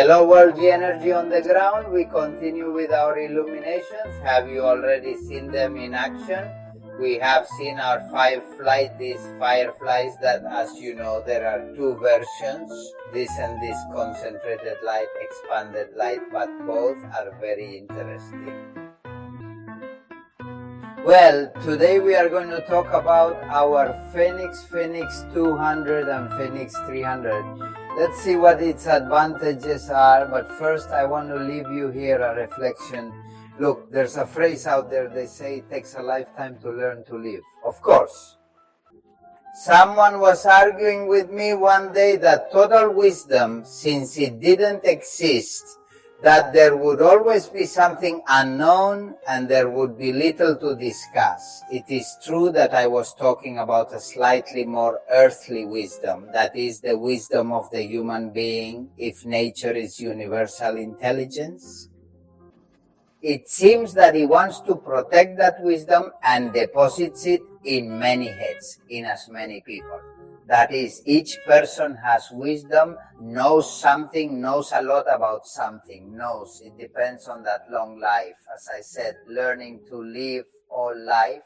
Hello world, Genergy on the ground. We continue with our illuminations. Have you already seen them in action? We have seen our these fireflies that, as you know, there are two versions, this and this concentrated light, expanded light, but both are very interesting. Well, today we are going to talk about our Phoenix 200 and Phoenix 300. Let's see what its advantages are, but first I want to leave you here a reflection. Look, there's a phrase out there, they say it takes a lifetime to learn to live. Of course. Someone was arguing with me one day that total wisdom, since it didn't exist, that there would always be something unknown and there would be little to discuss. It is true that I was talking about a slightly more earthly wisdom, that is the wisdom of the human being, if nature is universal intelligence. It seems that he wants to protect that wisdom and deposits it in many heads, in as many people. That is, each person has wisdom, knows something, knows a lot about something, knows. It depends on that long life. As I said, learning to live all life.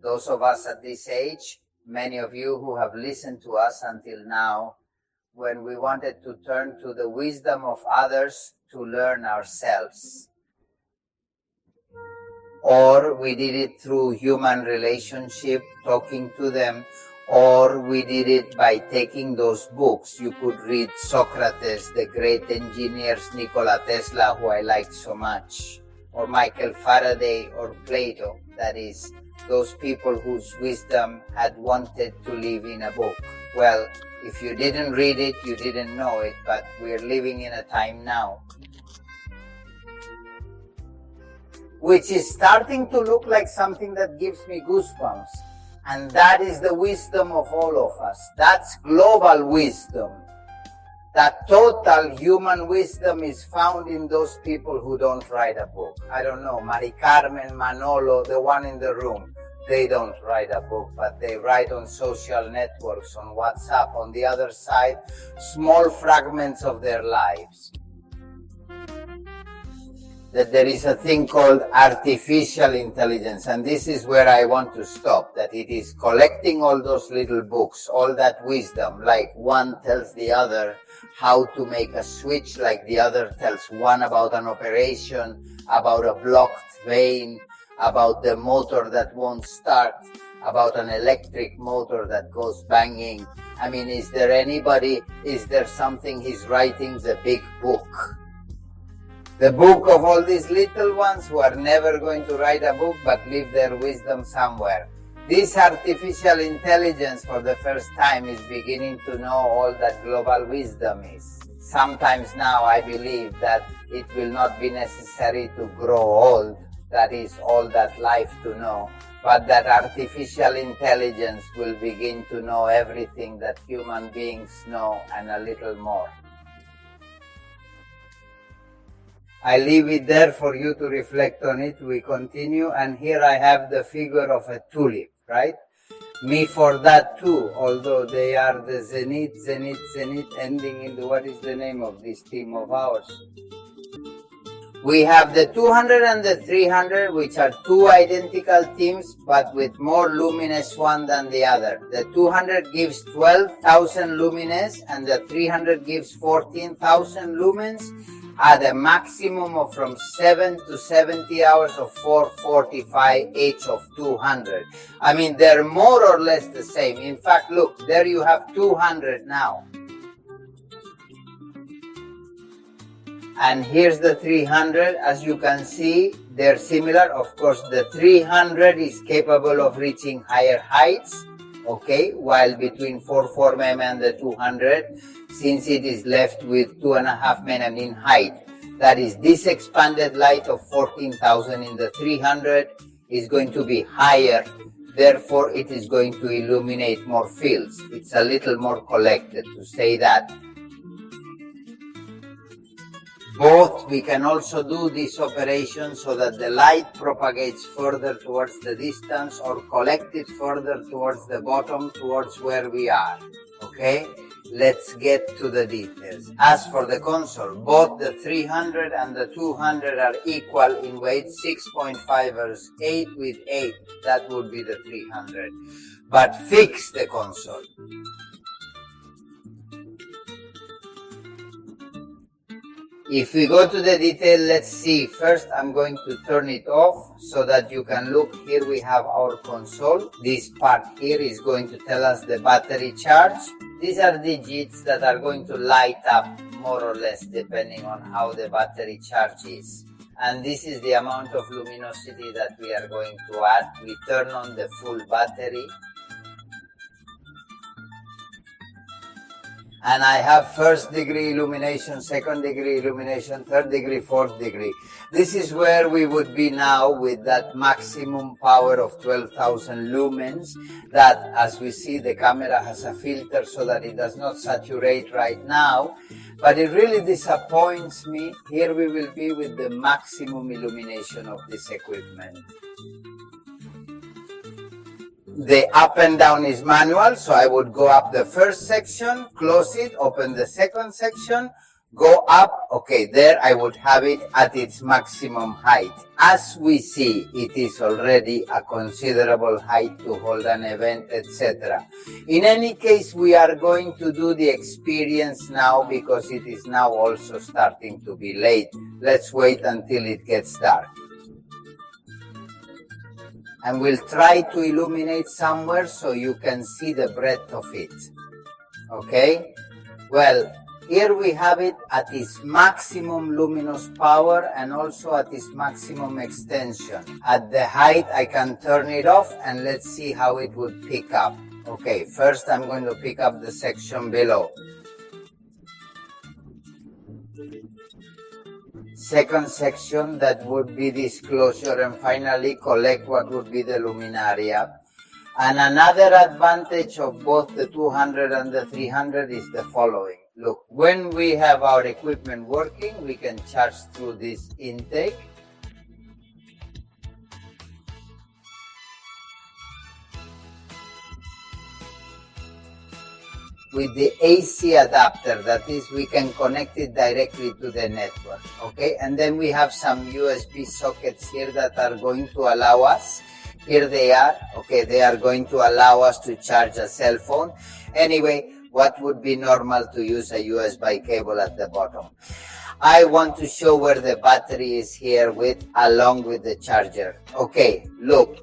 Those of us at this age, many of you who have listened to us until now, when we wanted to turn to the wisdom of others to learn ourselves. Or we did it through human relationship, talking to them, or we did it by taking those books. You could read Socrates, the great engineers, Nikola Tesla, who I liked so much, or Michael Faraday, or Plato. That is, those people whose wisdom had wanted to live in a book. Well, if you didn't read it, you didn't know it, but we're living in a time now which is starting to look like something that gives me goosebumps. And that is the wisdom of all of us. That's global wisdom. That total human wisdom is found in those people who don't write a book. I don't know, Mari Carmen, Manolo, the one in the room. They don't write a book, but they write on social networks, on WhatsApp, on the other side, small fragments of their lives. That there is a thing called artificial intelligence, and this is where I want to stop, that it is collecting all those little books, all that wisdom, like one tells the other how to make a switch, like the other tells one about an operation, about a blocked vein, about the motor that won't start, about an electric motor that goes banging. I mean, is there something he's writing, the big book? The book of all these little ones who are never going to write a book but leave their wisdom somewhere. This artificial intelligence for the first time is beginning to know all that global wisdom is. Sometimes now I believe that it will not be necessary to grow old, that is all that life to know, but that artificial intelligence will begin to know everything that human beings know and a little more. I leave it there for you to reflect on it. We continue, and here I have the figure of a tulip, right? Me for that too, although they are the Zenit, ending in what is the name of this team of ours? We have the 200 and the 300, which are two identical teams, but with more luminous one than the other. The 200 gives 12,000 lumines, and the 300 gives 14,000 lumens, at a maximum of from 7 to 70 hours of 445 each of 200. I mean, they're more or less the same. In fact, look, there you have 200 now. And here's the 300. As you can see, they're similar. Of course, the 300 is capable of reaching higher heights, okay, while between 4 mm and the 200, since it is left with 2.5 mm in height. That is, this expanded light of 14,000 in the 300 is going to be higher, therefore it is going to illuminate more fields. It's a little more collected, to say that. Both, we can also do this operation so that the light propagates further towards the distance or collect it further towards the bottom, towards where we are, okay? let's get to the details. As for the console, both the 300 and the 200 are equal in weight, 6.5 versus 8 with 8, that would be the 300. But fix the console. If we go to the detail, let's see. First, I'm going to turn it off so that you can look. Here we have our console. This part here is going to tell us the battery charge. These are digits that are going to light up more or less depending on how the battery charge is. And this is the amount of luminosity that we are going to add. We turn on the full battery. And I have first degree illumination, second degree illumination, third degree, fourth degree. This is where we would be now with that maximum power of 12,000 lumens that, as we see, the camera has a filter so that it does not saturate right now. But it really disappoints me. Here we will be with the maximum illumination of this equipment. The up and down is manual, so I would go up the first section, close it, open the second section, go up. Okay, there I would have it at its maximum height. As we see, it is already a considerable height to hold an event, etc. In any case, we are going to do the experience now because it is now also starting to be late. Let's wait until it gets dark. And we'll try to illuminate somewhere so you can see the breadth of it. Okay? Well, here we have it at its maximum luminous power and also at its maximum extension. At the height, I can turn it off and let's see how it would pick up. Okay, first I'm going to pick up the section below. Second section, that would be disclosure, and finally collect what would be the luminaria. And another advantage of both the 200 and the 300 is the following. Look, when we have our equipment working, we can charge through this intake. With the AC adapter, that is, we can connect it directly to the network, okay? And then we have some USB sockets here that are going to allow us, here they are, okay, they are going to allow us to charge a cell phone. Anyway, what would be normal to use a USB cable at the bottom? I want to show where the battery is here with, along with the charger. Okay, look.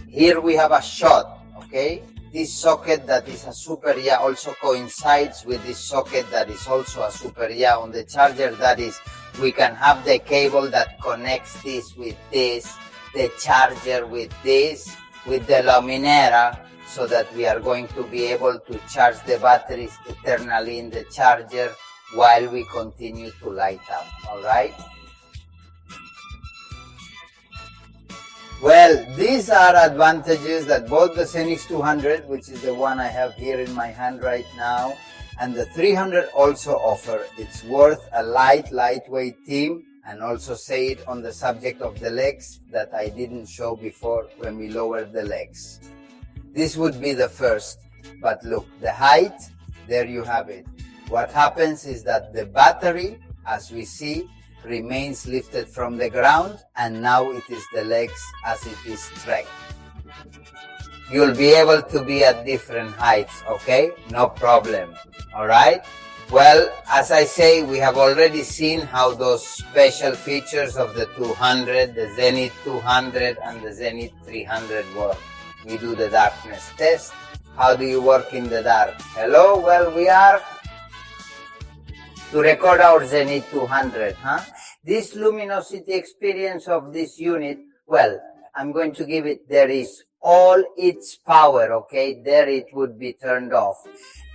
Here we have a shot, okay? This socket that is a super yeah also coincides with this socket that is also a super yeah on the charger. That is, we can have the cable that connects this with this, the charger with this, with the luminaire, so that we are going to be able to charge the batteries eternally in the charger while we continue to light up, alright? Well, these are advantages that both the Cenit 200, which is the one I have here in my hand right now, and the 300 also offer. It's worth a lightweight team, and also say it on the subject of the legs that I didn't show before when we lowered the legs. This would be the first, but look, the height, there you have it. What happens is that the battery, as we see, remains lifted from the ground, and now it is the legs as it is straight. You'll be able to be at different heights, okay? No problem, alright? Well, as I say, we have already seen how those special features of the 200, the Zenit 200 and the Zenit 300 work. We do the darkness test. How do you work in the dark? Hello, well, we are to record our Zenit 200, This luminosity experience of this unit, well, I'm going to give it, there is all its power, okay? There it would be turned off.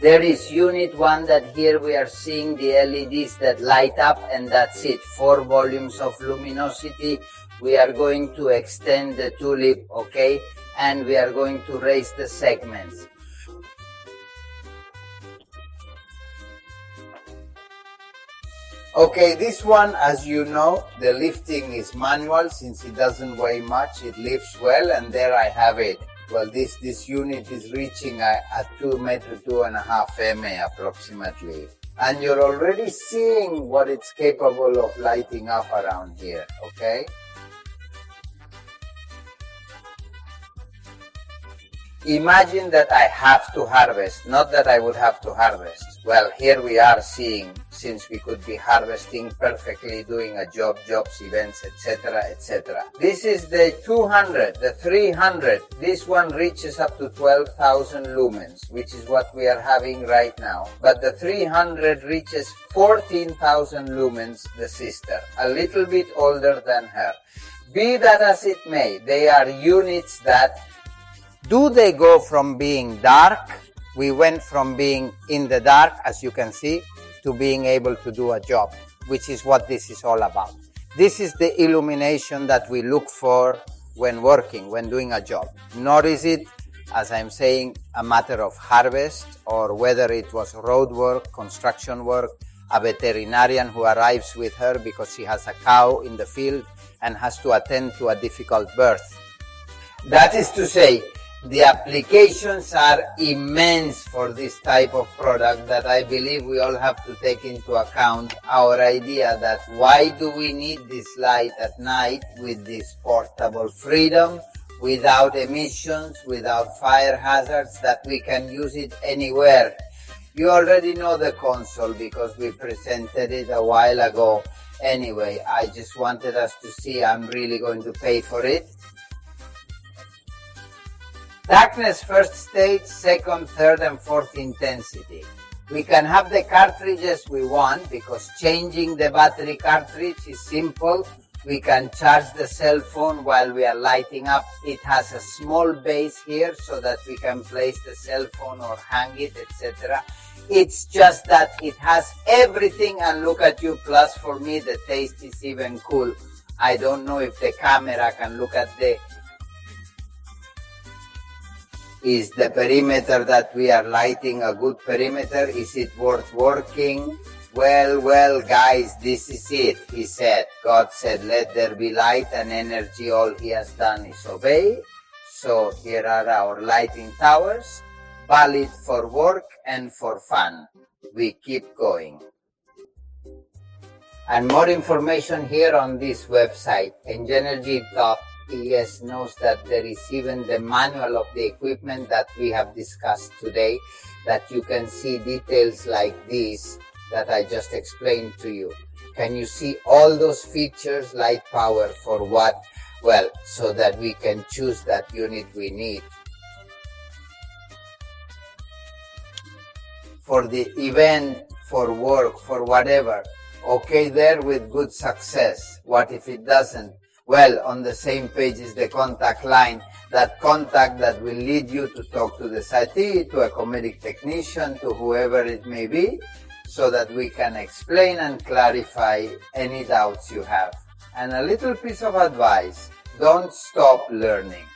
There is unit 1 that here we are seeing the LEDs that light up, and that's it. 4 volumes of luminosity. We are going to extend the tulip, okay? And we are going to raise the segments. Okay, this one, as you know, the lifting is manual since it doesn't weigh much. It lifts well, and there I have it. Well, this unit is reaching a 2 meter, 2.5 MA approximately. And you're already seeing what it's capable of lighting up around here, okay? Imagine that I have to harvest, not that I would have to harvest. Well, here we are seeing, since we could be harvesting perfectly, doing a jobs, events, etc., etc. This is the 200, the 300. This one reaches up to 12,000 lumens, which is what we are having right now. But the 300 reaches 14,000 lumens, the sister, a little bit older than her. Be that as it may, they are units that do they go from being dark? We went from being in the dark, as you can see, to being able to do a job, which is what this is all about. This is the illumination that we look for when working, when doing a job. Nor is it, as I'm saying, a matter of harvest or whether it was road work, construction work, a veterinarian who arrives with her because she has a cow in the field and has to attend to a difficult birth. That is to say, the applications are immense for this type of product that I believe we all have to take into account our idea that why do we need this light at night with this portable freedom, without emissions, without fire hazards, that we can use it anywhere. You already know the console because we presented it a while ago. Anyway, I just wanted us to see I'm really going to pay for it. Darkness first stage, second, third and fourth intensity. We can have the cartridges we want because changing the battery cartridge is simple. We can charge the cell phone while we are lighting up. It has a small base here so that we can place the cell phone or hang it, etc. It's just that it has everything, and look at you, plus for me the taste is even cool. I don't know if the camera can look at the... Is the perimeter that we are lighting a good perimeter? Is it worth working? Well, guys, this is it, he said. God said, let there be light and energy. All he has done is obey. So here are our lighting towers, valid for work and for fun. We keep going. And more information here on this website, Genergy.es knows that there is even the manual of the equipment that we have discussed today, that you can see details like these that I just explained to you. Can you see all those features, light power for what? Well, so that we can choose that unit we need. For the event, for work, for whatever. Okay, there with good success. What if it doesn't? Well, on the same page is the contact line, that contact that will lead you to talk to the site, to a comedic technician, to whoever it may be, so that we can explain and clarify any doubts you have. And a little piece of advice, don't stop learning.